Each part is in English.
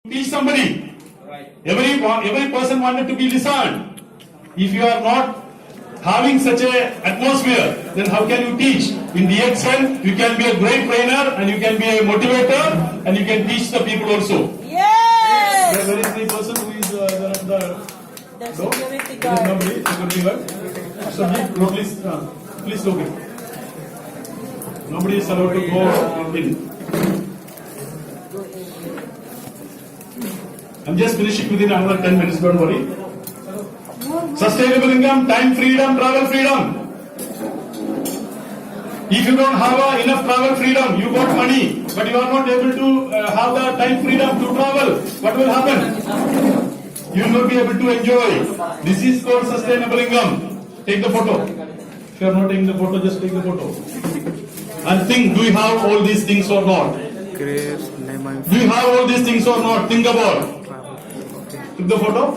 Teach somebody. Every person wanted to be listened. If you are not having such a atmosphere, then how can you teach? In DXN, you can be a great trainer and you can be a motivator and you can teach the people also. Yes! Where is the person who is The security There is guard. nobody, security guard. So please look it. Nobody is allowed to go in. I'm just finishing within another 10 minutes, don't worry. Sustainable income, time freedom, travel freedom. If you don't have enough travel freedom, you got money, but you are not able to have the time freedom to travel, what will happen? You will not be able to enjoy. This is called sustainable income. Take the photo. If you are not taking the photo, just take the photo. And think, do you have all these things or not? Do you have all these things or not? Think about. Took the photo?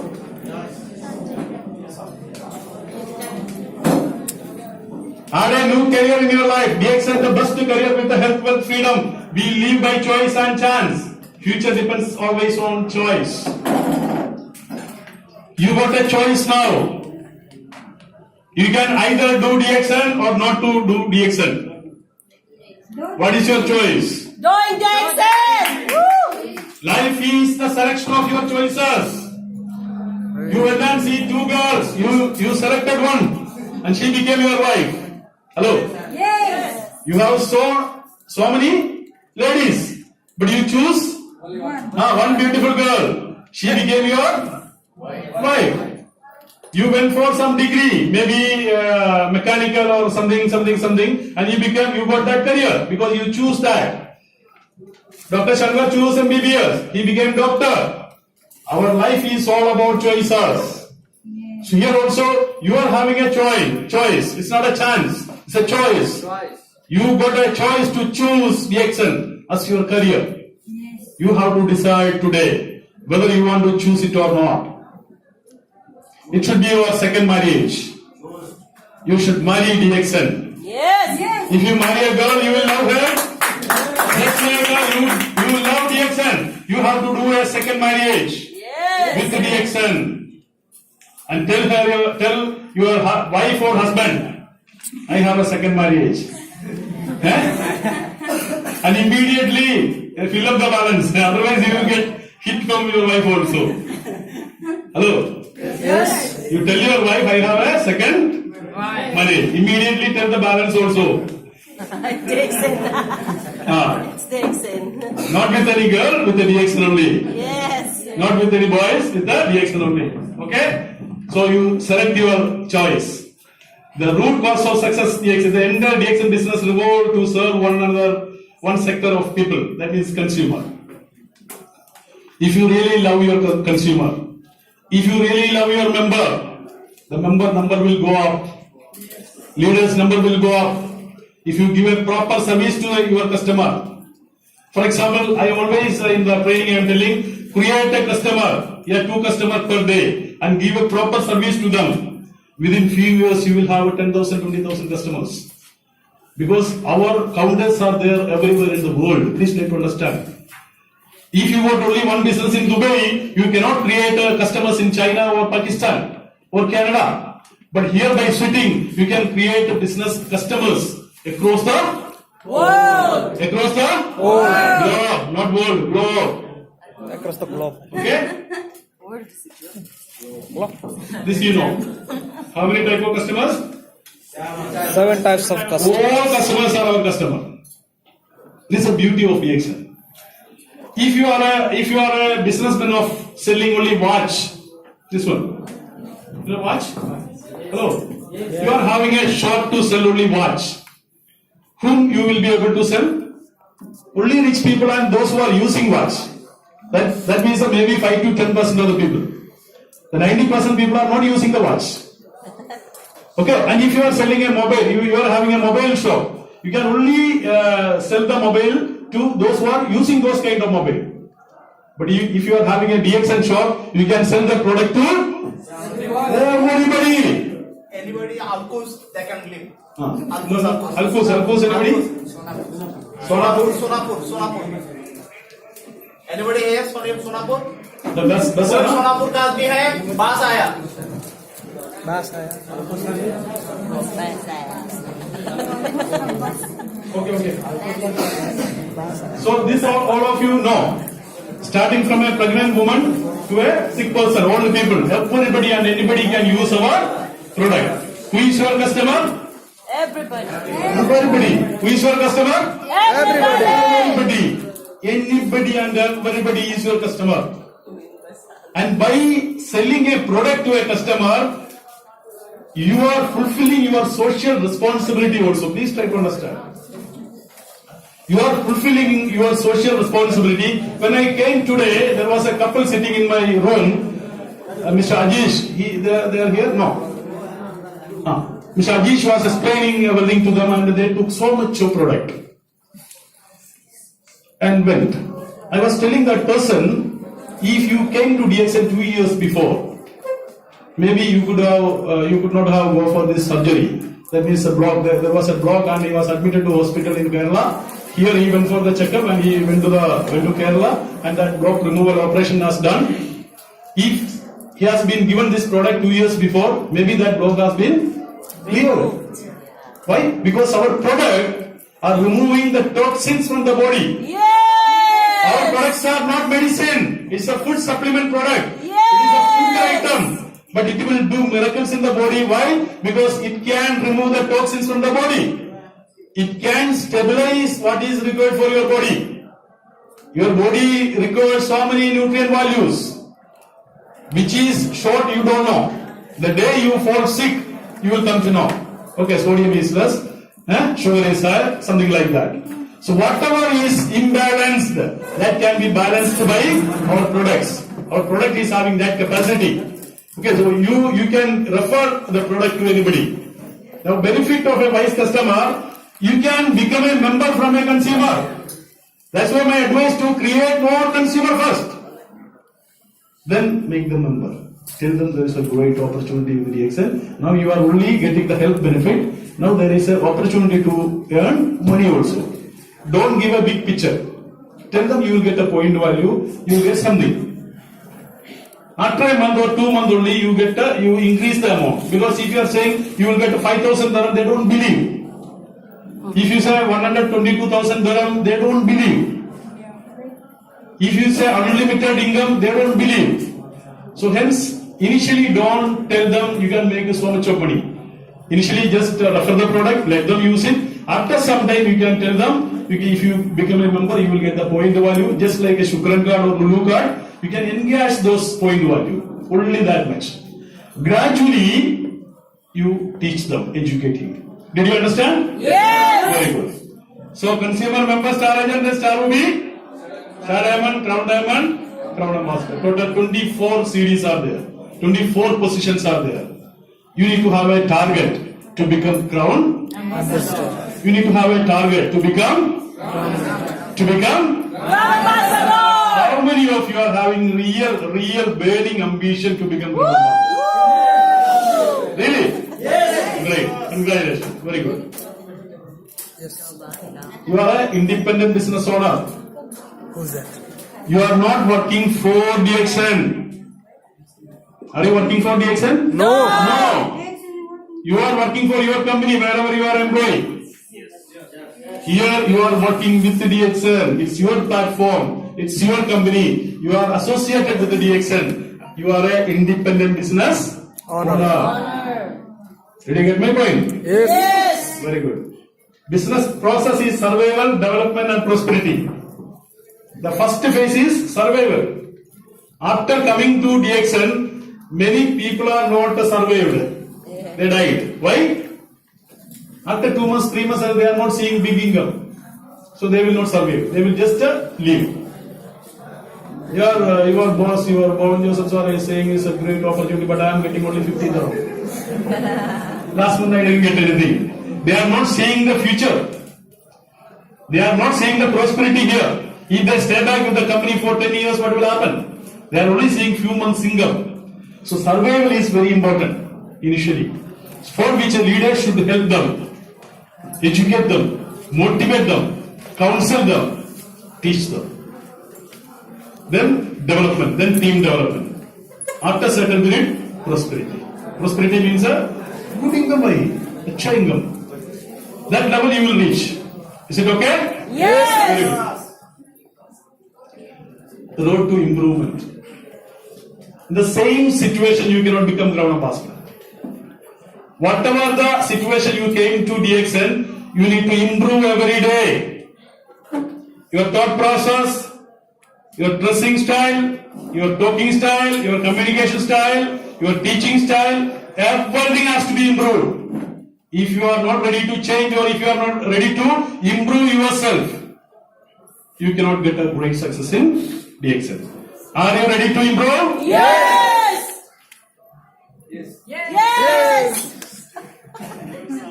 Add a new career in your life. DXN the best career with the health, wealth, freedom. We live by choice and chance. Future depends always on choice. You got a choice now. You can either do DXN or not to do DXN. What is your choice? Doing Jackson! Woo! Life is the selection of your choices. You went and see two girls. You selected one, and she became your wife. Hello. Yes! You have so many ladies, but you choose one beautiful girl. She became your wife. You went for some degree, maybe mechanical or something, and you got that career because you choose that. Dr. Shankar chose MBBS. He became doctor. Our life is all about choices. So here also, you are having a choice. It's not a chance. It's a choice. You got a choice to choose DXN as your career. You have to decide today whether you want to choose it or not. It should be your second marriage. You should marry DXN. Yes! If you marry a girl, you will love her. Next year, you will love DXN. You have to do a second marriage with the DXN. And tell your wife or husband, I have a second marriage. And immediately fill up the balance. Otherwise, you will get hit from your wife also. Hello? Yes! You tell your wife, I have a second marriage. Immediately tell the balance also. Jackson. It's Jackson. Not with any girl, with the DXN only. Yes! Not with any boys, with the DXN only. Okay? So you select your choice. The root cause of success DXN, the entire DXN business revolve to serve one sector of people, that is consumer. If you really love your consumer, if you really love your member, the member number will go up. Leaders number will go up. If you give a proper service to your customer. For example, I always in the training I am telling, create a customer, 2 customers per day and give a proper service to them. Within few years you will have 10,000, 20,000 customers. Because our counters are there everywhere in the world. Please try to understand. If you got only one business in Dubai, you cannot create customers in China or Pakistan or Canada. But here by sitting, you can create business customers across the World! Across the globe, not world, globe. Across the globe. Okay? This you know. How many type of customers? 7 types of customers. All customers are our customer. This is the beauty of DXN. If you are a businessman of selling only watch, this one. You know watch? Hello. You are having a shop to sell only watch. Whom you will be able to sell? Only rich people and those who are using watch. That means maybe 5 to 10% of the people. The 90% people are not using the watch. Okay, and if you are selling a mobile, you are having a mobile shop, you can only sell the mobile to those who are using those kind of mobile. But if you are having a DXN shop, you can sell the product to everybody. Anybody, Alcos, they can live. Alcos, anybody? Sonapur. Anybody here Sonapur? The best कोई seller. Sonapur का आदमी है? बास आया. Bas आया. Okay. So this all of you know. Starting from a pregnant woman to a sick person, old people, everybody and anybody can use our product. Who is your customer? Everybody. Everybody. Who is your customer? Everybody. Anybody and everybody is your customer. And by selling a product to a customer, you are fulfilling your social responsibility also. Please try to understand. You are fulfilling your social responsibility. When I came today, there was a couple sitting in my room. Mr. Ajish, they are here? No. Mr. Ajish was explaining everything to them and they took so much of product and went. I was telling that person, if you came to DXN 2 years before, maybe you could not have go for this surgery. That means a block. There was a block and he was admitted to hospital in Kerala. Here he went for the checkup and he went to Kerala and that block removal operation was done. If he has been given this product 2 years before, maybe that block has been cleared. Why? Because our product are removing the toxins from the body. Yes. Our products are not medicine. It's a food supplement product. Yes. It is a food item. But it will do miracles in the body. Why? Because it can remove the toxins from the body. It can stabilize what is required for your body. Your body requires so many nutrient values, which is short, you don't know. The day you fall sick, you will come to know. Okay, sodium is less, sugar is higher, something like that. So whatever is imbalanced, that can be balanced by our products. Our product is having that capacity. Okay, so you can refer the product to anybody. Now, benefit of a wise customer, you can become a member from a consumer. That's why my advice to create more consumer first. Then make them member. Tell them there is a great opportunity with DXN. Now you are only getting the health benefit. Now there is an opportunity to earn money also. Don't give a big picture. Tell them you will get a point value, you will get something. After a month or 2 months only, you increase the amount. Because if you are saying you will get 5,000 dirham, they don't believe. If you say 122,000 dirham, they don't believe. If you say unlimited income, they don't believe. So hence, initially don't tell them you can make so much of money. Initially just refer the product, let them use it. After some time you can tell them, if you become a member, you will get the point value. Just like a Shukran card or Lulu card, you can engage those point value. Only that much. Gradually, you teach them, educate him. Did you understand? Yes. Very good. So consumer member star agent and star ruby, star diamond, crown master. Total 24 series are there. 24 positions are there. You need to have a target to become crown ambassador. You need to have a target to become Ambassador. How many of you are having real burning ambition to become crown ambassador? Really? Yes. Great. Congratulations. Very good. Yes. You are an independent business owner. Who's that? You are not working for DXN. Are you working for DXN? No. No. You are working for your company wherever you are employed. Here you are working with the DXN. It's your platform. It's your company. You are associated with the DXN. You are an independent business owner. Did you get my point? Yes. Yes. Very good. Business process is survival, development and prosperity. The first phase is survival. After coming to DXN, many people are not survived. They died. Why? After 2 months, 3 months, they are not seeing big income. So they will not survive. They will just leave. Your boss, your Pawan Joseph sir is saying it's a great opportunity, but I am getting only 50,000. Last month I didn't get anything. They are not seeing the future. They are not seeing the prosperity here. If they stay back with the company for 10 years, what will happen? They are only seeing few months income. So survival is very important initially. For which a leader should help them, educate them, motivate them, counsel them, teach them. then development, then team development. After certain period, prosperity. Prosperity means a good income, acha income. That level you will reach. Is it okay? Yes. Very good. The road to improvement. In the same situation, you cannot become Gravana Pastor. Whatever the situation you came to DXN, you need to improve every day. Your thought process, your dressing style, your talking style, your communication style, your teaching style, everything has to be improved. If you are not ready to change or if you are not ready to improve yourself, you cannot get a great success in DXN. Are you ready to improve? Yes. Yes.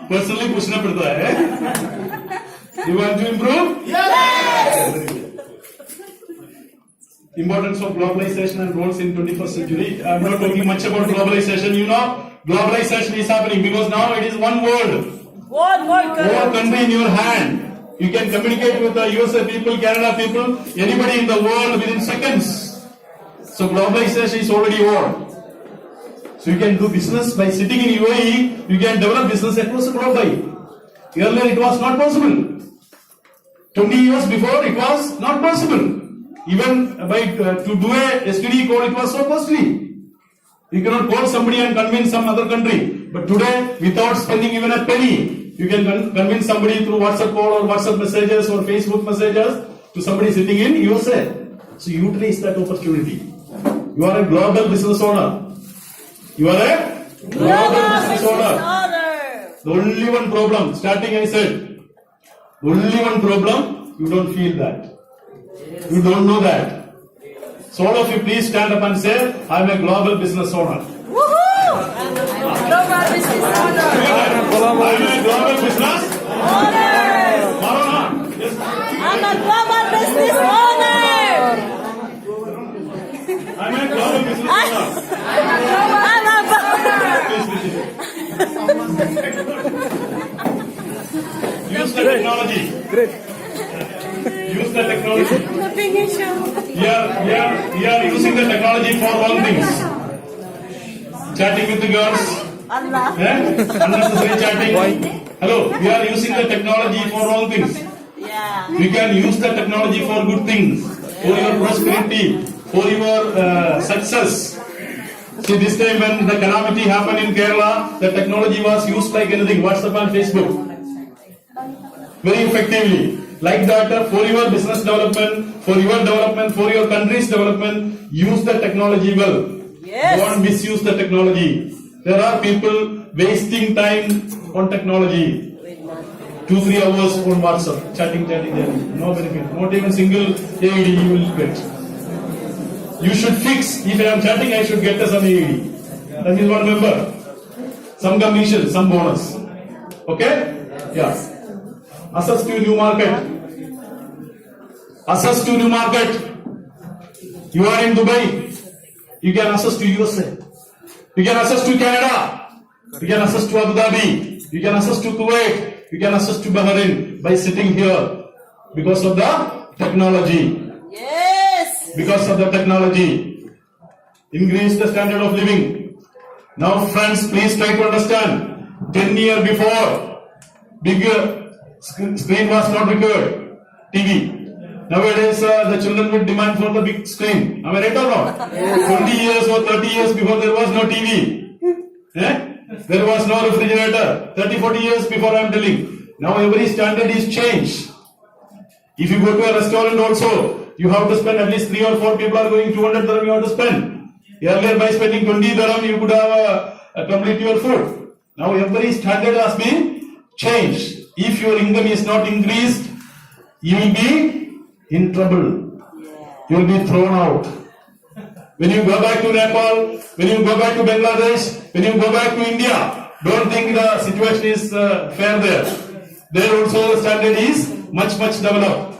Personally, pushna padta hai. You want to improve? Yes. Importance of globalization and roles in 21st century. I am not talking much about globalization. You know, globalization is happening because now it is one world. One One correct. country in your hand. You can communicate with the USA people, Canada people, anybody in the world within seconds. So globalization is already over. So you can do business by sitting in UAE. You can develop business across the globe. Earlier it was not possible. 20 years before it was not possible. Even to do a STD call it was so costly. You cannot call somebody and convince some other country. But today, without spending even a penny, you can convince somebody through WhatsApp call or WhatsApp messages or Facebook messages to somebody sitting in USA. So utilize that opportunity. You are a global business owner. You are a global business owner. Honor. The only one problem, starting I said, the only one problem, you don't feel that. You don't know that. So all of you please stand up and say, I am a global business owner. Woohoo! Global business honor. I am a global business Honor. owner. Yes. I'm a global business owner. I am a global business owner. I'm a Use the technology. Great. Use the technology. global. We are using the technology for wrong things. Chatting with the girls. Allah. Unnecessary chatting. Hello, we are using the technology for wrong things. Yeah. We can use the technology for good things, for your prosperity, for your success. See, this time when the calamity happened in Kerala, the technology was used like anything, WhatsApp and Facebook. Very effectively. Like that, for your business development, for your country's development, use the technology well. Yes. Don't misuse the technology. There are people wasting time on technology. 2-3 hours on WhatsApp, chatting. No benefit. Not even single AED you will get. You should fix. If I am chatting, I should get some AED. That is one member. Some commission, some bonus. Okay? Yeah. Access to new market. Access to new market. You are in Dubai. You can access to USA. You can access to Canada. You can access to Abu Dhabi. You can access to Kuwait. You can access to Bahrain by sitting here because of the technology. Yes. Because of the technology. Increase the standard of living. Now friends, please try to understand. 10 years before, bigger screen was not required. TV. Nowadays, the children will demand for the big screen. Am I right or not? 20 years or 30 years before there was no TV. There was no refrigerator. 30-40 years before I am telling. Now every standard is changed. If you go to a restaurant also, you have to spend at least 3 or 4 people are going 200 dirham you have to spend. Earlier by spending 20 dirham you could have complete your food. Now every standard has been changed. If your income is not increased, you will be in trouble. You will be thrown out. When you go back to Nepal, when you go back to Bangladesh, when you go back to India, don't think the situation is fair there. There also the standard is much developed.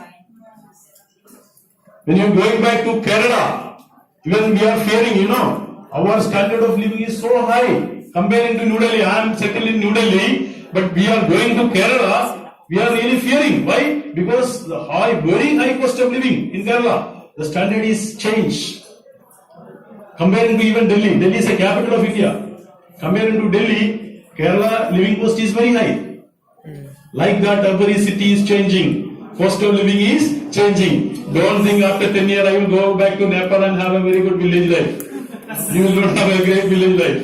When you are going back to Kerala, even we are fearing, our standard of living is so high comparing to New Delhi. I am settled in New Delhi, but we are going to Kerala, we are really fearing. Why? Because the very high cost of living in Kerala. The standard is changed. Comparing to even Delhi. Delhi is the capital of India. Comparing to Delhi, Kerala living cost is very high. Like that, every city is changing. Cost of living is changing. Don't think after 10 years I will go back to Nepal and have a very good village life. You will not have a great village life.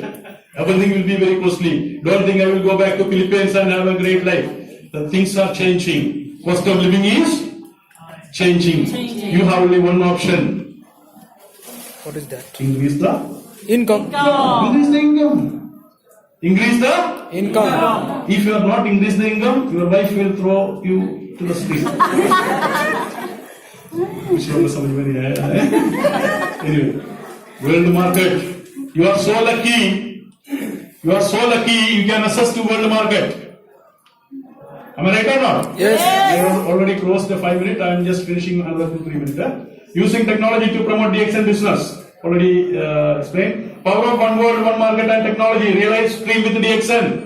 Everything will be very costly. Don't think I will go back to Philippines and have a great life. The things are changing. Cost of living is changing. You have only one option. What is that? Increase the Income. increase the income. Increase the Income. If you are not increase the income, your wife will throw you to the street. कुछ लोगों को समझ में नहीं आया. Anyway, world market. You are so lucky. You are so lucky. You can access to world market. Am I right or not? Yes. I have already closed the 5 minutes. I am just finishing another 2-3 minutes. Using technology to promote DXN business. Already explained. Power of one world, one market and technology. Realize stream with DXN.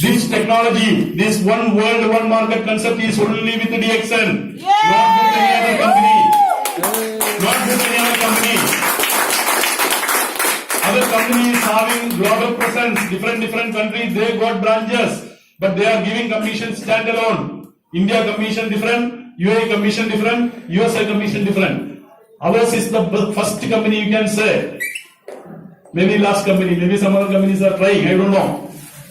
This technology, this one world, one market concept is only with DXN. Not with any other company. Not with any other company. Other companies having global presence, different countries, they got branches, but they are giving commission standalone. India commission different, UAE commission different, USA commission different. Ours is the first company you can say. Maybe last company, maybe some other companies are trying, I don't know.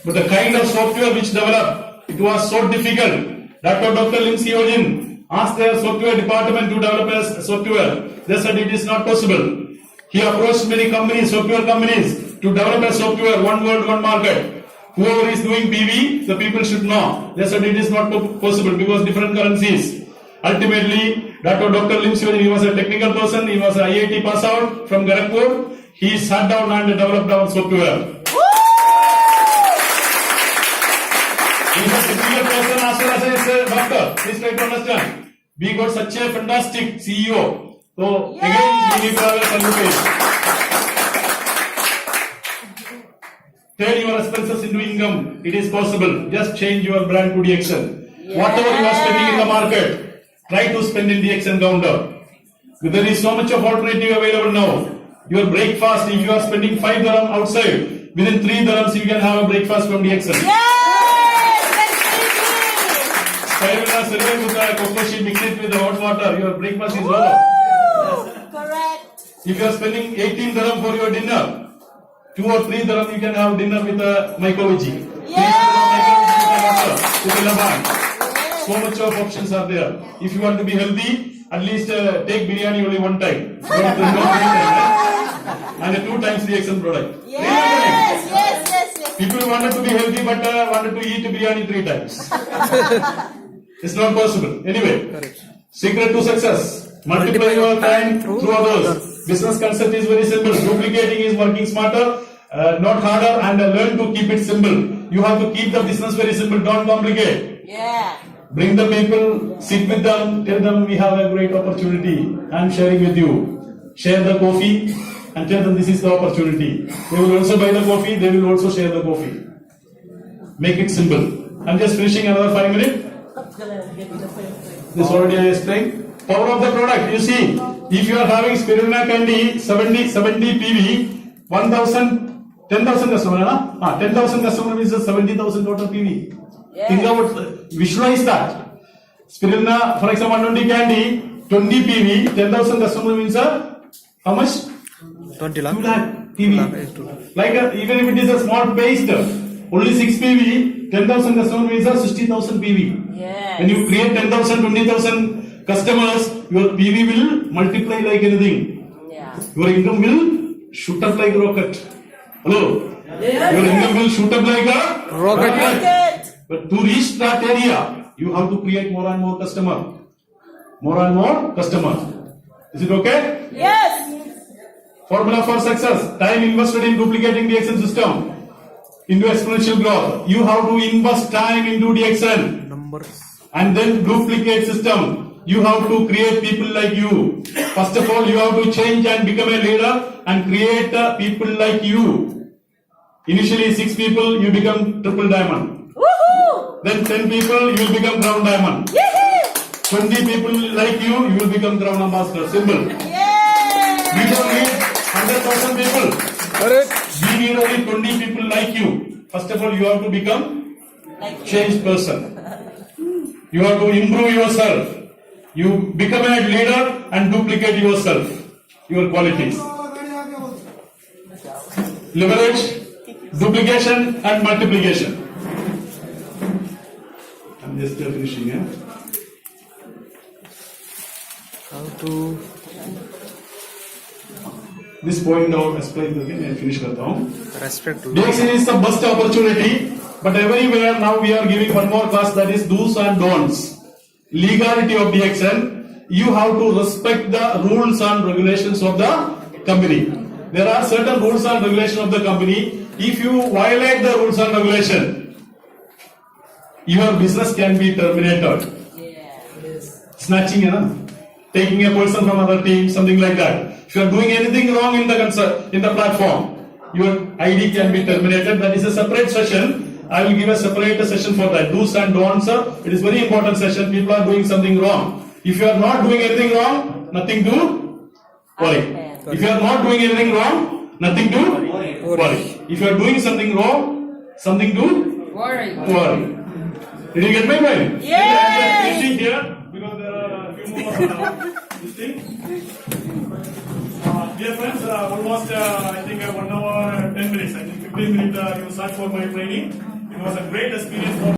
But the kind of software which developed, it was so difficult. Dr. Lim Seojin asked their software department to develop a software. They said it is not possible. He approached many companies, software companies, to develop a software, one world, one market. Whoever is doing PV, the people should know. They said it is not possible because different currencies. Ultimately, Dr. Lim Seojin, he was a technical person, he was an IIT pass out from Gorakhpur. He sat down and developed our software. He is a technical person as well as a doctor. Please try to understand. We got such a fantastic CEO. So again, we need to have a salutation. Turn your expenses into income. It is possible. Just change your brand to DXN. Whatever you are spending in the market, try to spend in DXN counter. There is so much of alternative available now. Your breakfast, if you are spending 5 dirham outside, within 3 dirhams you can have a breakfast from DXN. Skyvilla survey with the cocoa sheet, mix it with the hot water. Your breakfast is over. Correct. If you are spending 18 dirham for your dinner, 2 or 3 dirham you can have dinner with a micro-veggie. So much of options are there. If you want to be healthy, at least take biryani only one time. Don't 3 times. And 2 times DXN product. Yes. People wanted to be healthy but wanted to eat biryani 3 times. It's not possible. Anyway, secret to success. Multiply your time through others. Business concept is very simple. Duplicating is working smarter, not harder, and learn to keep it simple. You have to keep the business very simple. Don't complicate. Yeah. Bring the people, sit with them, tell them we have a great opportunity. I'm sharing with you. Share the coffee and tell them this is the opportunity. They will also buy the coffee, they will also share the coffee. Make it simple. I'm just finishing another 5 minutes. This already I explained. Power of the product. You see, if you are having spirulina candy 70 PV, 1,000, 10,000 customer, 10,000 customer means 70,000 total PV. Yeah. Think about, visualize that. Spirulina, for example, 120 candy, 20 PV, 10,000 customer means how much? 20 2 lakh. lakh PV. Like even if it is a small paste, only 6 PV, 10,000 customer means 60,000 PV. Yes. When you create 10,000, 20,000 customers, your PV will multiply like anything. Yeah. Your income will shoot up like a rocket. Hello? Your income will shoot up like a Rocket. Good. But to reach that area, you have to create more and more customer. More and more customer. Is it okay? Yes. Formula for success. Time invested in duplicating DXN system into exponential growth. You have to invest time into DXN. Numbers. And then duplicate system. You have to create people like you. First of all, you have to change and become a leader and create people like you. Initially 6 people, you become triple diamond. Woohoo! Then 10 people, you will become crown diamond. Yee-hoo! 20 people like you will become Crown Ambassador. Simple. We Yay! don't need 100,000 people. Correct. We need only 20 people like you. First of all, you have to become changed person. You have to improve yourself. You become a leader and duplicate yourself, your qualities. Leverage, duplication and multiplication. I'm just finishing here. How to This point now explain again and finish करता हूँ. respect to DXN is the best opportunity, but everywhere now we are giving one more class, that is do's and don'ts. Legality of DXN. You have to respect the rules and regulations of the company. There are certain rules and regulations of the company. If you violate the rules and regulation, your business can be terminated. Snatching, you know, taking a person from other team, something like that. If you are doing anything wrong in the platform, your ID can be terminated. That is a separate session. I will give a separate session for that. Do's and don'ts, sir. It is very important session. People are doing something wrong. If you are not doing anything wrong, nothing to worry. If you are not doing anything wrong, nothing to worry. If you are doing something wrong, something to worry. Did you get my point? Yay! I'm just finishing here because there are a few more this thing. Dear friends, almost I think 1 hour 10 minutes. I think 15 minutes you search for my training. It was a great experience for